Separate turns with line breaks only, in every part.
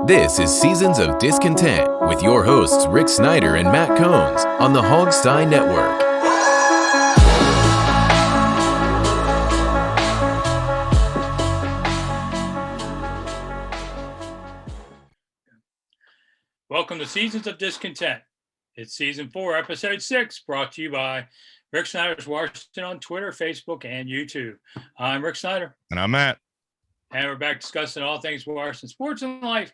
This is Seasons of Discontent with your hosts Rick Snyder and Matt Combs on the Hogstein Network.
Welcome to Seasons of Discontent. It's Season 4, Episode 6, brought to you by Rick Snyder's Washington on Twitter, Facebook, and YouTube. I'm Rick Snyder.
And I'm Matt.
And we're back discussing all things Washington sports and life.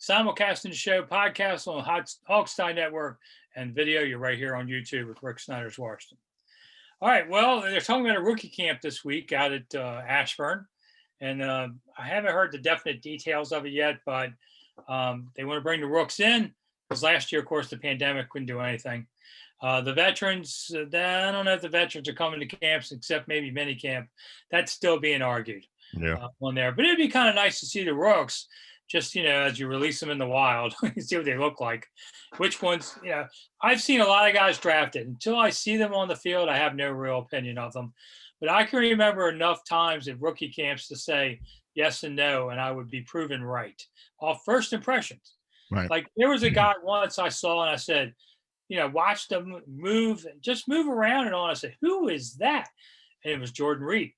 Simulcasting the show, podcast on Hogstein Network, and video. You're right here on YouTube with Rick Snyder's Washington. All right, well, they're talking about a rookie camp this week out at Ashburn. And I haven't heard the definite details of it yet, but they want to bring the rooks in because last year, of course, the pandemic couldn't do anything. The veterans, I don't know if the veterans are coming to camps except maybe mini camp. That's still being argued on there. But it'd be kind of nice to see the rooks just, as you release them in the wild, see what they look like. Which ones, I've seen a lot of guys drafted. Until I see them on the field, I have no real opinion of them. But I can remember enough times at rookie camps to say yes and no, and I would be proven right off first impressions.
Right.
Like there was a guy once I saw and I said, watch them move, just move around and all. I said, who is that? And it was Jordan Reed.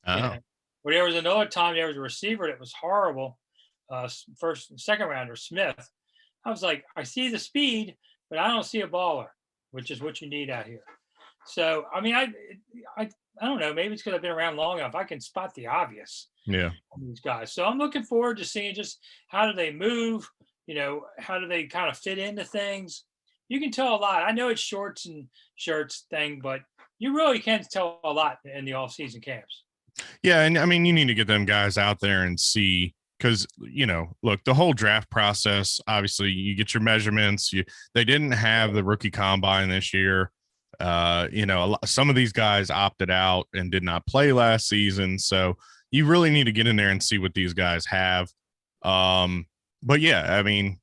Oh.
But there was another time there was a receiver that was horrible, first and second rounder, Smith. I was like, I see the speed, but I don't see a baller, which is what you need out here. So, I mean, I don't know. Maybe it's because I've been around long enough. I can spot the obvious.
Yeah.
On these guys. So I'm looking forward to seeing just how do they move, how do they kind of fit into things. You can tell a lot. I know it's shorts and shirts thing, but you really can tell a lot in the off-season camps.
Yeah, and I mean, you need to get them guys out there and see because, look, the whole draft process, obviously you get your measurements. They didn't have the rookie combine this year. Some of these guys opted out and did not play last season. So you really need to get in there and see what these guys have. But yeah, I mean,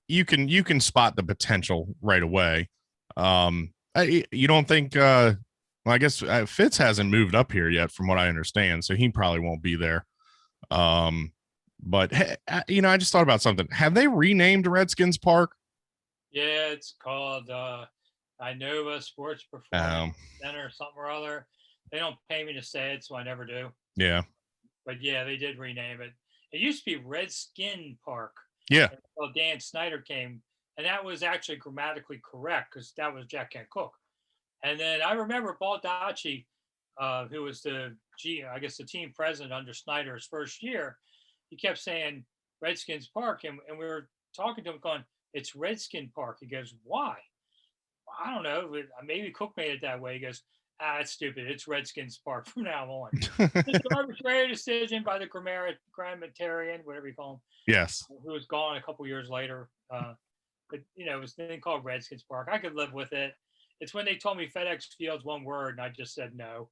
you can spot the potential right away. You don't think, I guess Fitz hasn't moved up here yet from what I understand. So he probably won't be there. But I just thought about something. Have they renamed Redskins Park?
Yeah, it's called Inova Sports Performance Center or something or other. They don't pay me to say it, so I never do.
Yeah.
But yeah, they did rename it. It used to be Redskin Park.
Yeah.
Until Dan Snyder came, and that was actually grammatically correct because that was Jack Kent Cook. And then I remember Baldacci, who was the team president under Snyder's first year, he kept saying Redskins Park, and we were talking to him going, it's Redskin Park. He goes, why? I don't know. Maybe Cook made it that way. He goes, it's stupid. It's Redskins Park from now on. It's an arbitrary decision by the grammarian, whatever you call him.
Yes.
Who was gone a couple years later. But, it was then called Redskins Park. I could live with it. It's when they told me FedEx Field's one word, and I just said no.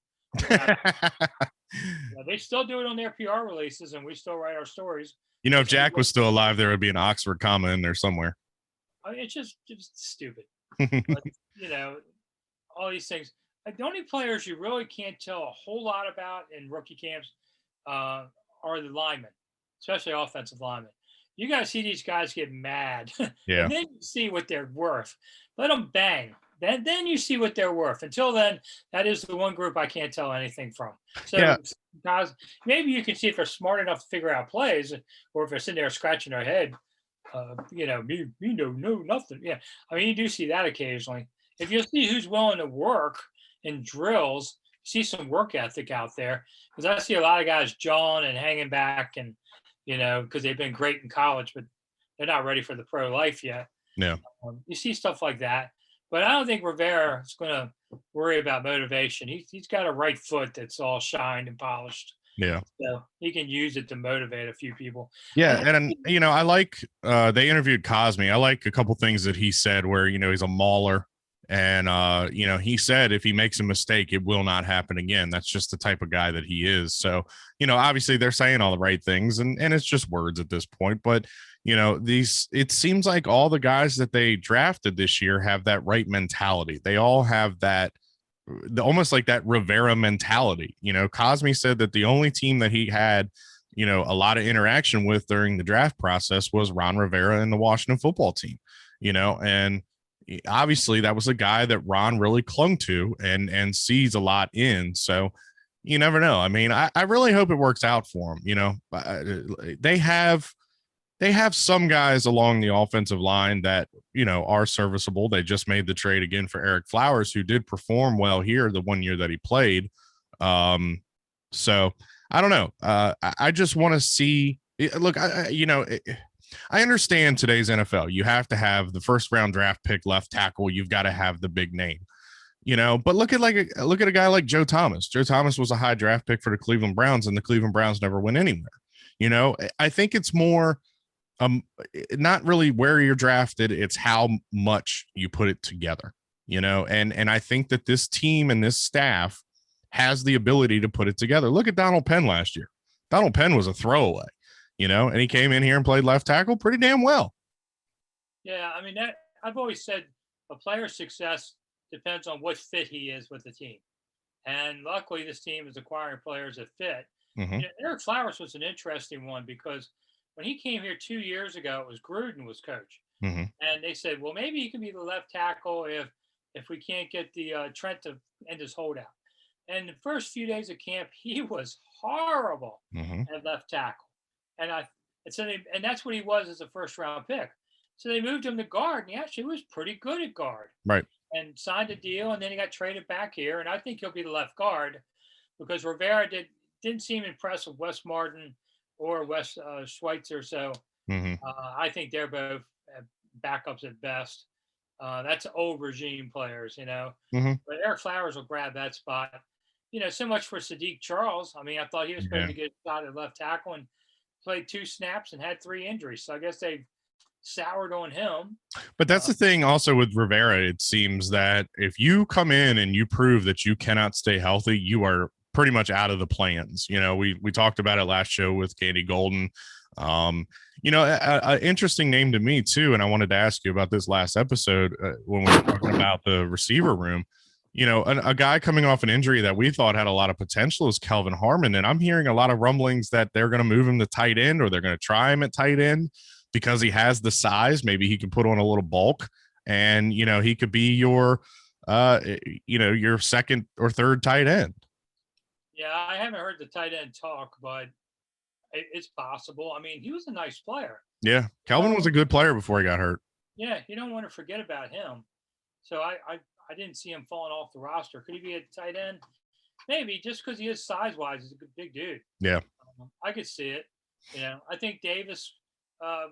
They still do it on their PR releases, and we still write our stories.
If Jack was still alive, there would be an Oxford comma in there somewhere.
I mean, it's just stupid. But, all these things. The only players you really can't tell a whole lot about in rookie camps are the linemen, especially offensive linemen. You got to see these guys get mad.
Yeah.
And then you see what they're worth. Let them bang. Then you see what they're worth. Until then, that is the one group I can't tell anything from. So guys, maybe you can see if they're smart enough to figure out plays, or if they're sitting there scratching their head. No, nothing. Yeah, I mean, you do see that occasionally. If you see who's willing to work in drills, you see some work ethic out there. Because I see a lot of guys jawing and hanging back, and because they've been great in college, but they're not ready for the pro life yet.
Yeah,
you see stuff like that. But I don't think Rivera is going to worry about motivation. He's got a right foot that's all shined and polished.
Yeah.
So he can use it to motivate a few people.
Yeah. And, I like, they interviewed Cosme. I like a couple things that he said where, he's a mauler. And, he said if he makes a mistake, it will not happen again. That's just the type of guy that he is. So, obviously they're saying all the right things and it's just words at this point. But, it seems like all the guys that they drafted this year have that right mentality. They all have that almost like that Rivera mentality. Cosme said that the only team that he had a lot of interaction with during the draft process was Ron Rivera and the Washington football team, and obviously that was a guy that Ron really clung to and sees a lot in. So you never know. I mean, I really hope it works out for him. They have some guys along the offensive line that, are serviceable. They just made the trade again for Eric Flowers, who did perform well here the 1 year that he played. So I don't know. I just want to see. Look, I understand today's NFL. You have to have the first round draft pick left tackle. You've got to have the big name, but look at a guy like Joe Thomas. Joe Thomas was a high draft pick for the Cleveland Browns, and the Cleveland Browns never went anywhere. I think it's more not really where you're drafted. It's how much you put it together, and I think that this team and this staff has the ability to put it together. Look at Donald Penn last year. Donald Penn was a throwaway, and he came in here and played left tackle pretty damn well.
Yeah. I mean, that I've always said a player's success depends on what fit he is with the team. And luckily this team is acquiring players that fit.
Mm-hmm.
Eric Flowers was an interesting one because when he came here 2 years ago, it was Gruden was coach.
Mm-hmm.
And they said, well, maybe he can be the left tackle if we can't get the Trent to end his holdout. And the first few days of camp, he was horrible
Mm-hmm.
at left tackle. And that's what he was as a first round pick. So they moved him to guard, and he actually was pretty good at guard.
Right.
And signed a deal, and then he got traded back here. And I think he'll be the left guard because Rivera didn't seem impressed with Wes Martin or Wes Schweitzer. So
Mm-hmm.
I think they're both backups at best. That's old regime players,
Mm-hmm.
But Eric Flowers will grab that spot. So much for Sadiq Charles. I mean, I thought he was supposed to get a shot at left tackle and played 2 snaps and had 3 injuries. So I guess they soured on him.
But that's the thing also with Rivera. It seems that if you come in and you prove that you cannot stay healthy, you are pretty much out of the plans. We talked about it last show with Candy Golden. An interesting name to me too. And I wanted to ask you about this last episode when we were talking about the receiver room. A guy coming off an injury that we thought had a lot of potential is Kelvin Harmon. And I'm hearing a lot of rumblings that they're going to move him to tight end, or they're going to try him at tight end because he has the size. Maybe he can put on a little bulk and, he could be your second or third tight end.
Yeah, I haven't heard the tight end talk, but it's possible. I mean, he was a nice player.
Yeah. Kelvin was a good player before he got hurt.
Yeah. You don't want to forget about him. So I didn't see him falling off the roster. Could he be a tight end? Maybe, just because he is size-wise. He's a good big dude.
Yeah.
I could see it. I think Davis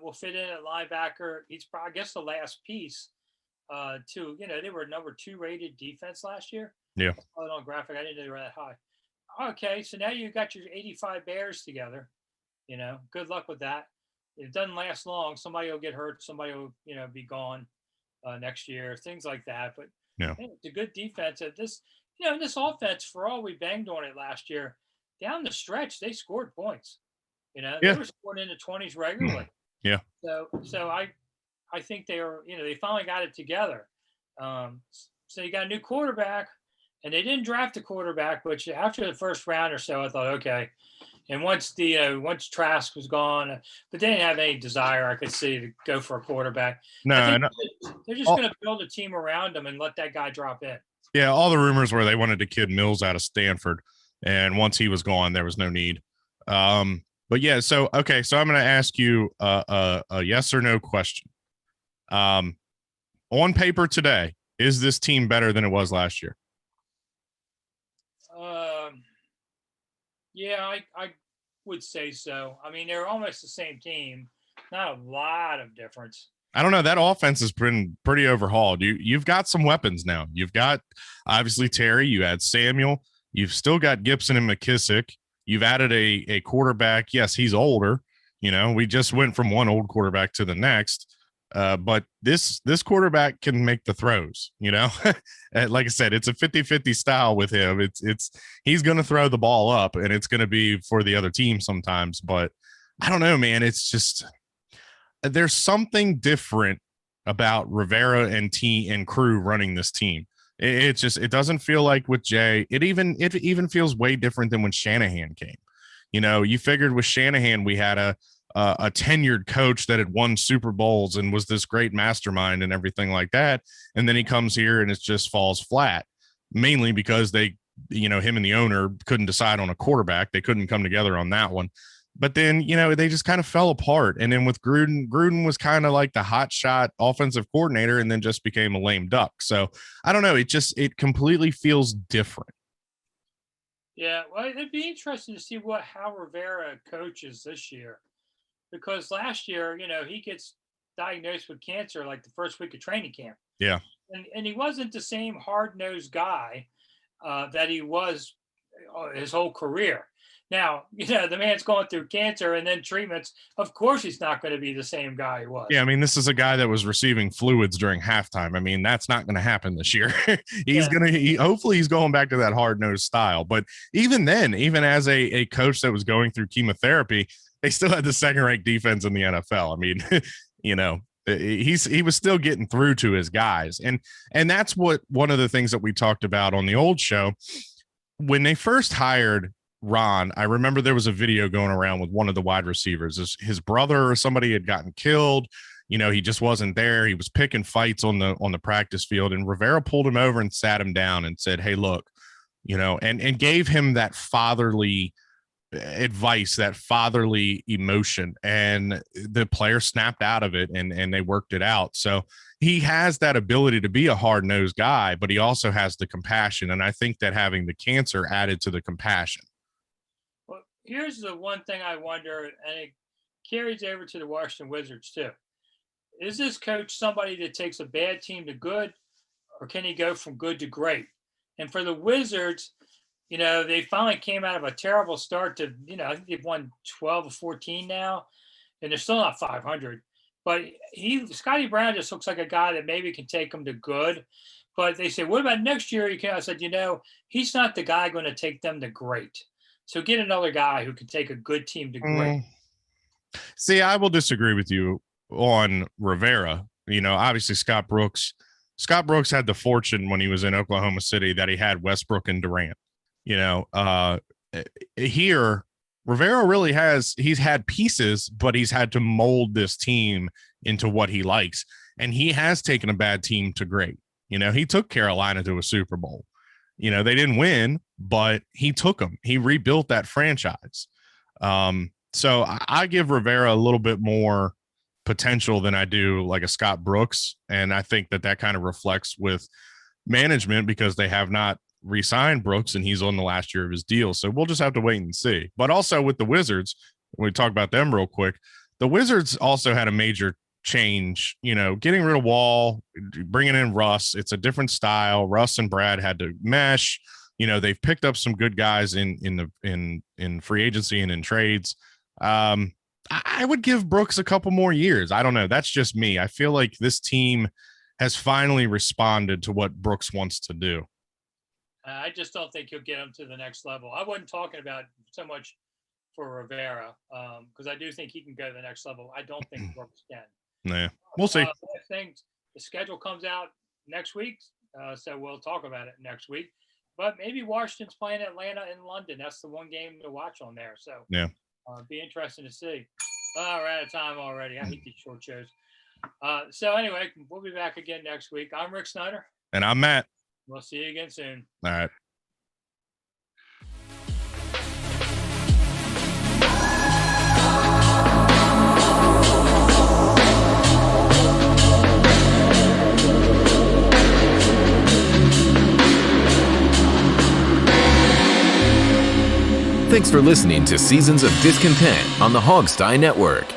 will fit in at linebacker. He's probably, I guess, the last piece to, they were number 2 rated defense last year.
Yeah.
On graphic, I didn't know they were that high. Okay, so now you got your 85 Bears together. Good luck with that. It doesn't last long. Somebody will get hurt. Somebody will, be gone next year. Things like that. But
yeah,
it's a good defense. At this, this offense, for all we banged on it last year, down the stretch they scored points. They were scoring in the 20s regularly.
Yeah.
So I think they were, they finally got it together. So you got a new quarterback. And they didn't draft a quarterback, but after the first round or so, I thought, okay. And once Trask was gone, but they didn't have any desire, I could see, to go for a quarterback.
No,
they're just going to build a team around him and let that guy drop in.
Yeah, all the rumors were they wanted to kid Mills out of Stanford, and once he was gone, there was no need. But yeah, so I'm going to ask you a yes or no question. On paper today, is this team better than it was last year?
Yeah, I would say so. I mean, they're almost the same team. Not a lot of difference.
I don't know. That offense has been pretty overhauled. You've got some weapons now. You've got, obviously, Terry. You had Samuel. You've still got Gibson and McKissick. You've added a quarterback. Yes, he's older. We just went from one old quarterback to the next. But this quarterback can make the throws, like I said, it's a 50-50 style with him. He's going to throw the ball up, and it's going to be for the other team sometimes, but I don't know, man. It's just, there's something different about Rivera and crew running this team. It doesn't feel like with Jay, it even feels way different than when Shanahan came. You figured with Shanahan, we had a tenured coach that had won Super Bowls and was this great mastermind and everything like that. And then he comes here and it just falls flat, mainly because him and the owner couldn't decide on a quarterback. They couldn't come together on that one. But then, they just kind of fell apart. And then with Gruden was kind of like the hot shot offensive coordinator and then just became a lame duck. So I don't know. It completely feels different.
Yeah. Well, it'd be interesting to see how Rivera coaches this year, because last year, he gets diagnosed with cancer like the first week of training camp.
Yeah.
And he wasn't the same hard-nosed guy that he was his whole career. Now, the man's going through cancer and then treatments. Of course, he's not going to be the same guy he was.
Yeah, I mean, this is a guy that was receiving fluids during halftime. I mean, that's not going to happen this year. Hopefully he's going back to that hard-nosed style. But even then, even as a coach that was going through chemotherapy, they still had the second-ranked defense in the NFL. I mean, he was still getting through to his guys. And that's one of the things that we talked about on the old show. When they first hired Ron, I remember there was a video going around with one of the wide receivers. His brother or somebody had gotten killed. He just wasn't there. He was picking fights on the practice field, and Rivera pulled him over and sat him down and said, "Hey, look," and gave him that fatherly advice, that fatherly emotion, and the player snapped out of it and they worked it out. So he has that ability to be a hard-nosed guy, but he also has the compassion. And I think that having the cancer added to the compassion.
Well, here's the one thing I wonder, and it carries over to the Washington Wizards too. Is this coach somebody that takes a bad team to good, or can he go from good to great? And for the Wizards, they finally came out of a terrible start to, I think they've won 12 or 14 now, and they're still not 500. But Scotty Brown just looks like a guy that maybe can take them to good. But they say, what about next year? I said, he's not the guy going to take them to great. So get another guy who can take a good team to great.
See, I will disagree with you on Rivera. Obviously Scott Brooks had the fortune when he was in Oklahoma City that he had Westbrook and Durant. Here Rivera really he's had pieces, but he's had to mold this team into what he likes. And he has taken a bad team to great. He took Carolina to a Super Bowl. They didn't win, but he took them. He rebuilt that franchise. So I give Rivera a little bit more potential than I do like a Scott Brooks. And I think that kind of reflects with management because they have not re-signed Brooks and he's on the last year of his deal. So we'll just have to wait and see. But also with the Wizards, when we talk about them real quick, the Wizards also had a major change, getting rid of Wall, bringing in Russ. It's a different style. Russ and Brad had to mesh. They've picked up some good guys in free agency and in trades. I would give Brooks a couple more years. I don't know. That's just me. I feel like this team has finally responded to what Brooks wants to do.
I just don't think he'll get him to the next level. I wasn't talking about so much for Rivera because I do think he can go to the next level. I don't think Brooks can.
Yeah, we'll see.
I think the schedule comes out next week, so we'll talk about it next week. But maybe Washington's playing Atlanta in London. That's the one game to watch on there. So
yeah,
be interesting to see. Oh, we're out of time already. I hate these short shows. So anyway, we'll be back again next week. I'm Rick Snyder.
And I'm Matt.
We'll see you again soon.
All right.
Thanks for listening to Seasons of Discontent on the Hogstye Network.